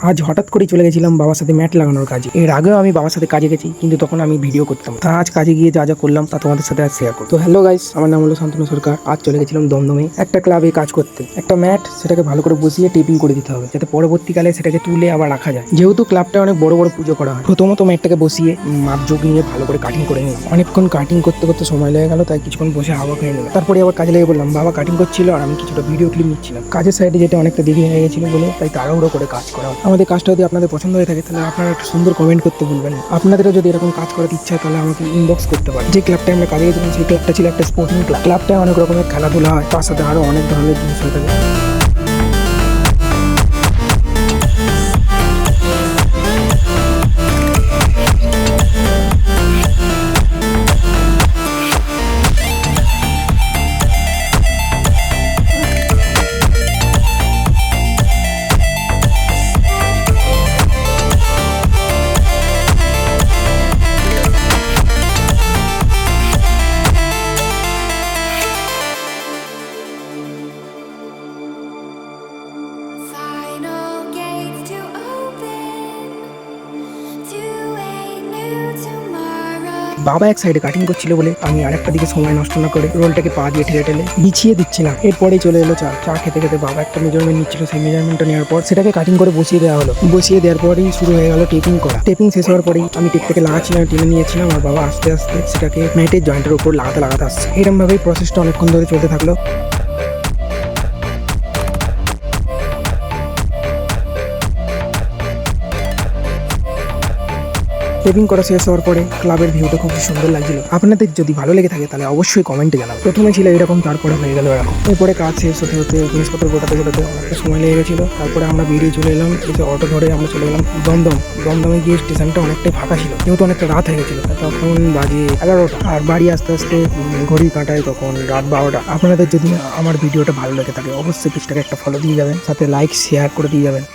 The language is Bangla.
আজ হঠাৎ করে চলে গেছিলাম বাবার সাথে ম্যাট লাগানোর কাজে। এর আগেও আমি বাবার সাথে কাজে গেছি, কিন্তু তখন আমি ভিডিও করতাম। তা আজ কাজে গিয়ে যা যা করলাম তা তোমাদের সাথে আজ শেয়ার করব। তো হ্যালো গাইস, আমার নাম হলো শান্তনু সরকার। আজ চলে গেছিলাম দমদমে একটা ক্লাবে কাজ করতে। একটা ম্যাট, সেটাকে ভালো করে বসিয়ে টেপিং করে দিতে হবে, যাতে পরবর্তীকালে সেটাকে তুলে আবার রাখা যায়। যেহেতু ক্লাবটা অনেক বড় বড় পুজো করা হয়, প্রথমত ম্যাটটাকে বসিয়ে মাপযোগ নিয়ে ভালো করে কাটিং করে নিলাম। অনেকক্ষণ কাটিং করতে করতে সময় লেগে গেল, তাই কিছুক্ষণ বসে হাওয়া খেয়ে নিলাম। তারপরে আবার কাজে লেগে বললাম। বাবা কাটিং করছিল আর আমি কিছুটা ভিডিও ক্লিপ নিচ্ছিলাম। কাজের সাইডে যেটা অনেকটা দেরি হয়ে গেছিল বলে তাই তাড়াহুড়ো করে কাজ করা। আমাদের কাজটা যদি আপনাদের পছন্দ হয়ে থাকে তাহলে আপনারা একটা সুন্দর কমেন্ট করতে ভুলবেন না। আপনাদেরও যদি এরকম কাজ করার ইচ্ছা হয় তাহলে আমাকে ইনবক্স করতে পারেন। যে ক্লাবটায় আমরা কাজে গেছিলাম সেই ক্লাবটা ছিল একটা স্পোর্টিং ক্লাব। ক্লাবটায় অনেক রকমের খেলাধুলা হয়, তার সাথে আরো অনেক ধরনের জিনিস হয়ে থাকে। Final gates to open to a new tomorrow. বাবা এক সাইডে কাটিং করছিল বলে আমি আরেকটা দিকে সময় নষ্ট না করে রোলটাকে পা দিয়ে ঠেলে ঠেলে বিছিয়ে দিচ্ছিলাম। এরপরেই চলে এলো চা। চা খেতে খেতে বাবা একটা মেজারমেন্ট নিচ্ছিল, সেই মেজারমেন্টটা নেওয়ার পর সেটাকে কাটিং করে বসিয়ে দেওয়া হলো। বসিয়ে দেওয়ার পরেই শুরু হয়ে গেল টেপিং করা। টেপিং শেষ হওয়ার পরেই আমি টেপ থেকে লাগাচ্ছিলাম, টেনে নিয়েছিলাম, আর বাবা আস্তে আস্তে সেটাকে ম্যাটের জয়েন্টের উপর লাগাতে লাগাতে আসছে। এরকম ভাবেই প্রসেসটা অনেকক্ষণ ধরে চলতে থাকলো। টেপিং করা শেষ হওয়ার পরে ক্লাবের ভিউটা খুব সুন্দর লাগছিল। আপনাদের যদি ভালো লেগে থাকে তাহলে অবশ্যই কমেন্টে জানাবো। প্রথমে ছিল এরকম, তারপরে হয়ে গেল এরকম। এরপরে কাজ শেষ হতে হতে জিনিসপত্র গোটাতে গোটাতে অনেকটা সময় লেগে গেছিলো। তারপরে আমরা বেরিয়ে চলে এলাম, এসে অটো ধরে আমরা চলে গেলাম দমদম। দমদমে গিয়ে স্টেশনটা অনেকটাই ফাঁকা ছিল, যেহেতু অনেকটা রাত হয়ে গেছিলো। তখন বাজে 11টা, আর বাড়ি আস্তে আস্তে ঘড়ি কাটায় তখন রাত 12টা। আপনাদের যদি আমার ভিডিওটা ভালো লেগে থাকে অবশ্যই পেজটাকে একটা ফলো দিয়ে যাবেন, সাথে লাইক শেয়ার করে দিয়ে যাবেন।